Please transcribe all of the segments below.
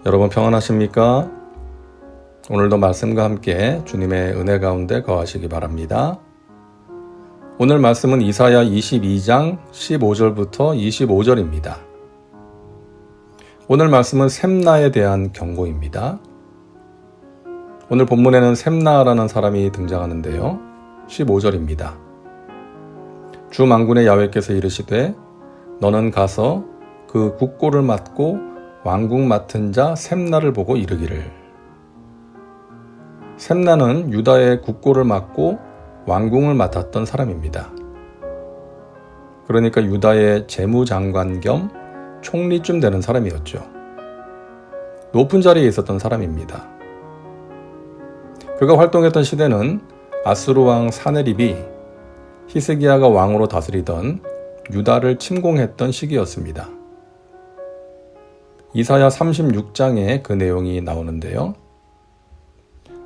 여러분 평안하십니까? 오늘도 말씀과 함께 주님의 은혜 가운데 거하시기 바랍니다. 오늘 말씀은 이사야 22장 15절부터 25절입니다. 오늘 말씀은 셈나에 대한 경고입니다. 오늘 본문에는 셈나라는 사람이 등장하는데요. 15절입니다. 주 만군의 야훼께서 이르시되 너는 가서 그 국고를 맡고 왕궁 맡은 자 셈나를 보고 이르기를. 셈나는 유다의 국고를 맡고 왕궁을 맡았던 사람입니다. 그러니까 유다의 재무장관 겸 총리쯤 되는 사람이었죠. 높은 자리에 있었던 사람입니다. 그가 활동했던 시대는 아수르 왕 사네립이 히스기야가 왕으로 다스리던 유다를 침공했던 시기였습니다. 이사야 36장에 그 내용이 나오는데요.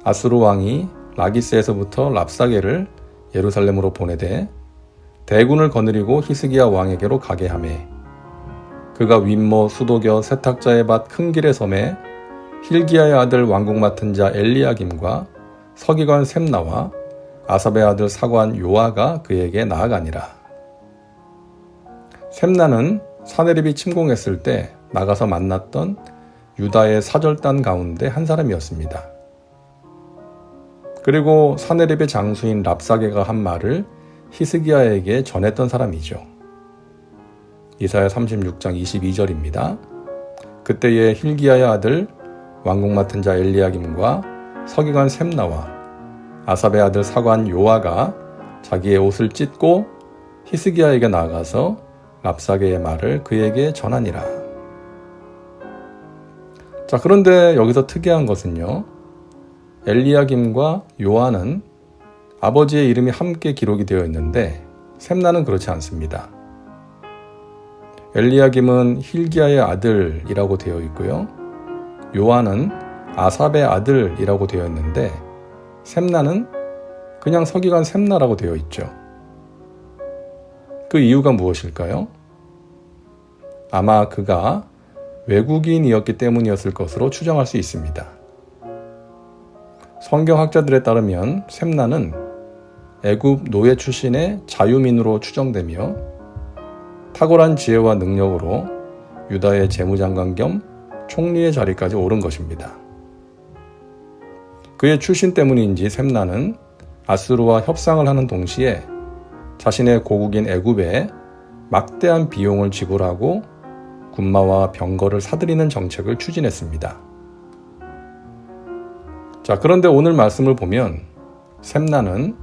아수르 왕이 라기스에서부터 랍사게를 예루살렘으로 보내되 대군을 거느리고 히스기야 왕에게로 가게 하매 그가 윗모 수도겨 세탁자의 밭 큰 길의 섬에 힐기야의 아들 왕궁 맡은 자 엘리야김과 서기관 셈나와 아삽의 아들 사관 요아가 그에게 나아가니라. 셈나는 사네립이 침공했을 때 나가서 만났던 유다의 사절단 가운데 한 사람이었습니다. 그리고 사네립의 장수인 랍사게가 한 말을 히스기야에게 전했던 사람이죠. 이사야 36장 22절입니다. 그때에 힐기야의 아들 왕궁 맡은 자 엘리야김과 서기관 셈나와 아삽의 아들 사관 요아가 자기의 옷을 찢고 히스기야에게 나아가서 랍사게의 말을 그에게 전하니라. 자, 그런데 여기서 특이한 것은요. 엘리야김과 요아는 아버지의 이름이 함께 기록이 되어 있는데 셈나는 그렇지 않습니다. 엘리야김은 힐기야의 아들이라고 되어 있고요. 요아는 아삽의 아들이라고 되어 있는데 셈나는 그냥 서기관 셈나라고 되어 있죠. 그 이유가 무엇일까요? 아마 그가 외국인이었기 때문이었을 것으로 추정할 수 있습니다. 성경학자들에 따르면 셈나는 애굽 노예 출신의 자유민으로 추정되며 탁월한 지혜와 능력으로 유다의 재무장관 겸 총리의 자리까지 오른 것입니다. 그의 출신 때문인지 셈나는 아수르와 협상을 하는 동시에 자신의 고국인 애굽에 막대한 비용을 지불하고 군마와 병거를 사들이는 정책을 추진했습니다. 자, 그런데 오늘 말씀을 보면 셈나는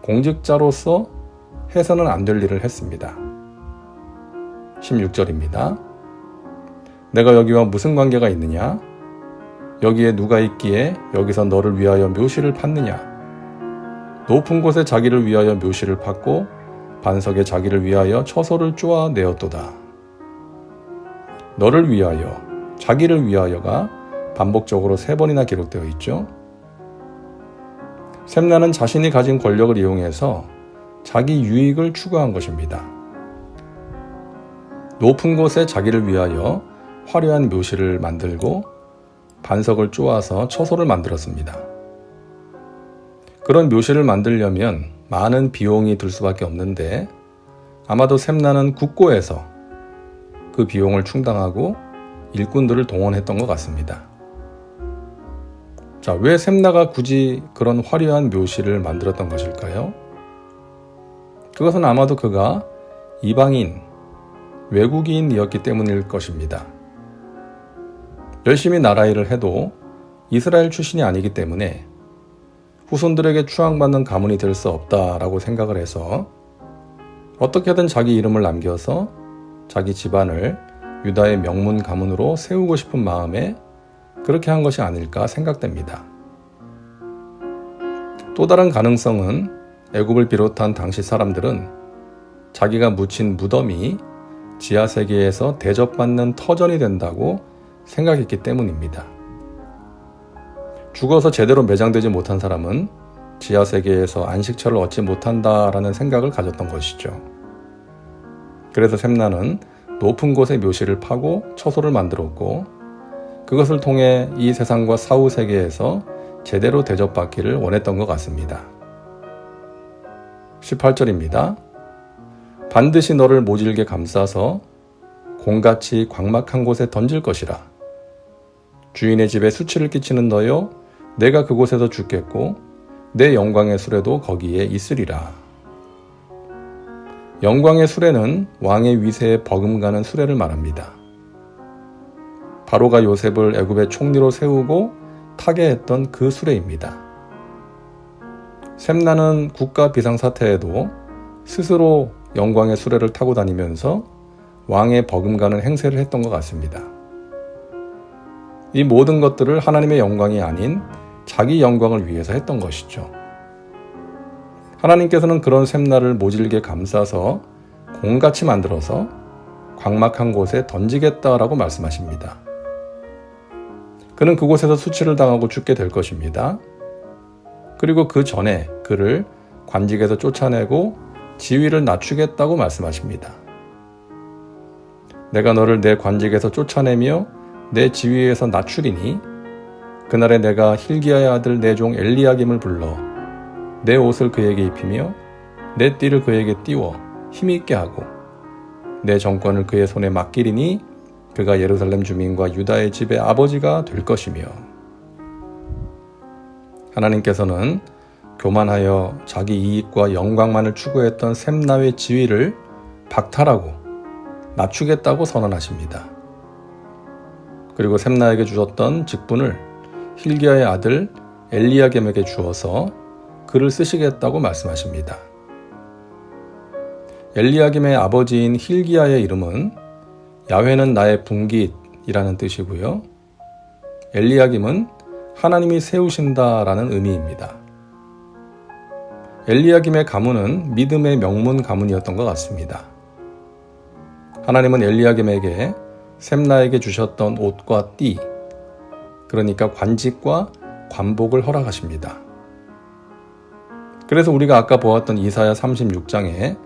공직자로서 해서는 안 될 일을 했습니다. 16절입니다. 내가 여기와 무슨 관계가 있느냐? 여기에 누가 있기에 여기서 너를 위하여 묘시를 팠느냐? 높은 곳에 자기를 위하여 묘시를 팠고 반석에 자기를 위하여 처소를 쪼아내었도다. 너를 위하여, 자기를 위하여가 반복적으로 3번이나 기록되어 있죠. 셈나는 자신이 가진 권력을 이용해서 자기 유익을 추구한 것입니다. 높은 곳에 자기를 위하여 화려한 묘실을 만들고 반석을 쪼아서 처소를 만들었습니다. 그런 묘실을 만들려면 많은 비용이 들 수밖에 없는데 아마도 셈나는 국고에서 그 비용을 충당하고 일꾼들을 동원했던 것 같습니다. 자, 왜 셈나가 굳이 그런 화려한 묘실을 만들었던 것일까요? 그것은 아마도 그가 이방인, 외국인이었기 때문일 것입니다. 열심히 나라 일을 해도 이스라엘 출신이 아니기 때문에 후손들에게 추앙받는 가문이 될 수 없다라고 생각을 해서 어떻게든 자기 이름을 남겨서 자기 집안을 유다의 명문 가문으로 세우고 싶은 마음에 그렇게 한 것이 아닐까 생각됩니다. 또 다른 가능성은 애굽을 비롯한 당시 사람들은 자기가 묻힌 무덤이 지하세계에서 대접받는 터전이 된다고 생각했기 때문입니다. 죽어서 제대로 매장되지 못한 사람은 지하세계에서 안식처를 얻지 못한다라는 생각을 가졌던 것이죠. 그래서 샘나는 높은 곳에 묘실을 파고 처소를 만들었고 그것을 통해 이 세상과 사후 세계에서 제대로 대접받기를 원했던 것 같습니다. 18절입니다. 반드시 너를 모질게 감싸서 공같이 광막한 곳에 던질 것이라. 주인의 집에 수치를 끼치는 너여 내가 그곳에서 죽겠고 내 영광의 수레도 거기에 있으리라. 영광의 수레는 왕의 위세에 버금가는 수레를 말합니다. 바로가 요셉을 애굽의 총리로 세우고 타게 했던 그 수레입니다. 샘나는 국가 비상사태에도 스스로 영광의 수레를 타고 다니면서 왕의 버금가는 행세를 했던 것 같습니다. 이 모든 것들을 하나님의 영광이 아닌 자기 영광을 위해서 했던 것이죠. 하나님께서는 그런 샘나를 모질게 감싸서 공같이 만들어서 광막한 곳에 던지겠다라고 말씀하십니다. 그는 그곳에서 수치를 당하고 죽게 될 것입니다. 그리고 그 전에 그를 관직에서 쫓아내고 지위를 낮추겠다고 말씀하십니다. 내가 너를 내 관직에서 쫓아내며 내 지위에서 낮추리니 그날에 내가 힐기야의 아들 내 종 엘리야김을 불러 내 옷을 그에게 입히며 내 띠를 그에게 띄워 힘있게 하고 내 정권을 그의 손에 맡기리니 그가 예루살렘 주민과 유다의 집의 아버지가 될 것이며. 하나님께서는 교만하여 자기 이익과 영광만을 추구했던 샘나의 지위를 박탈하고 낮추겠다고 선언하십니다. 그리고 샘나에게 주셨던 직분을 힐기야의 아들 엘리야겜에게 주어서 그를 쓰시겠다고 말씀하십니다. 엘리야김의 아버지인 힐기야의 이름은 야훼는 나의 분깃이라는 뜻이고요. 엘리야김은 하나님이 세우신다라는 의미입니다. 엘리야김의 가문은 믿음의 명문 가문이었던 것 같습니다. 하나님은 엘리야김에게 샘나에게 주셨던 옷과 띠, 그러니까 관직과 관복을 허락하십니다. 그래서 우리가 아까 보았던 이사야 36장에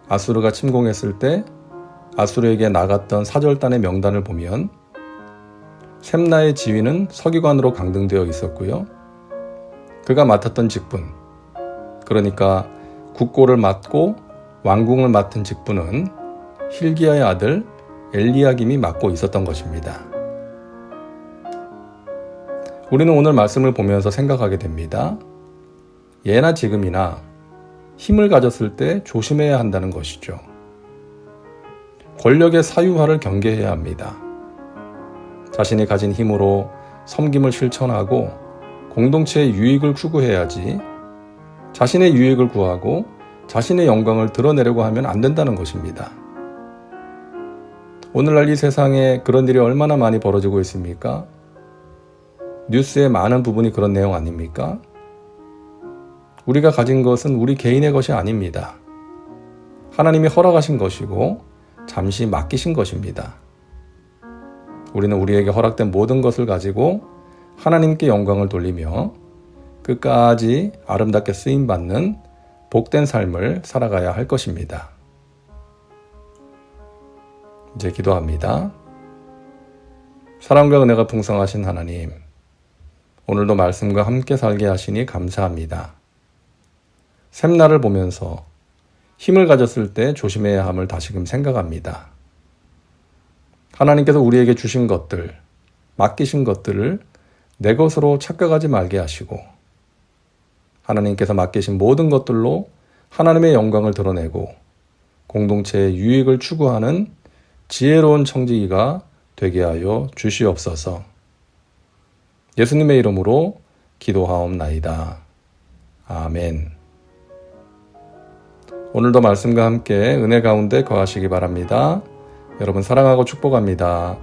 아수르가 침공했을 때 아수르에게 나갔던 사절단의 명단을 보면 샘나의 지위는 서기관으로 강등되어 있었고요. 그가 맡았던 직분, 그러니까 국고를 맡고 왕궁을 맡은 직분은 힐기야의 아들 엘리야김이 맡고 있었던 것입니다. 우리는 오늘 말씀을 보면서 생각하게 됩니다. 예나 지금이나 힘을 가졌을 때 조심해야 한다는 것이죠. 권력의 사유화를 경계해야 합니다. 자신이 가진 힘으로 섬김을 실천하고 공동체의 유익을 추구해야지 자신의 유익을 구하고 자신의 영광을 드러내려고 하면 안 된다는 것입니다. 오늘날 이 세상에 그런 일이 얼마나 많이 벌어지고 있습니까? 뉴스의 많은 부분이 그런 내용 아닙니까? 우리가 가진 것은 우리 개인의 것이 아닙니다. 하나님이 허락하신 것이고 잠시 맡기신 것입니다. 우리는 우리에게 허락된 모든 것을 가지고 하나님께 영광을 돌리며 끝까지 아름답게 쓰임받는 복된 삶을 살아가야 할 것입니다. 이제 기도합니다. 사랑과 은혜가 풍성하신 하나님, 오늘도 말씀과 함께 살게 하시니 감사합니다. 샘나를 보면서 힘을 가졌을 때 조심해야 함을 다시금 생각합니다. 하나님께서 우리에게 주신 것들, 맡기신 것들을 내 것으로 착각하지 말게 하시고 하나님께서 맡기신 모든 것들로 하나님의 영광을 드러내고 공동체의 유익을 추구하는 지혜로운 청지기가 되게 하여 주시옵소서. 예수님의 이름으로 기도하옵나이다. 아멘. 오늘도 말씀과 함께 은혜 가운데 거하시기 바랍니다. 여러분 사랑하고 축복합니다.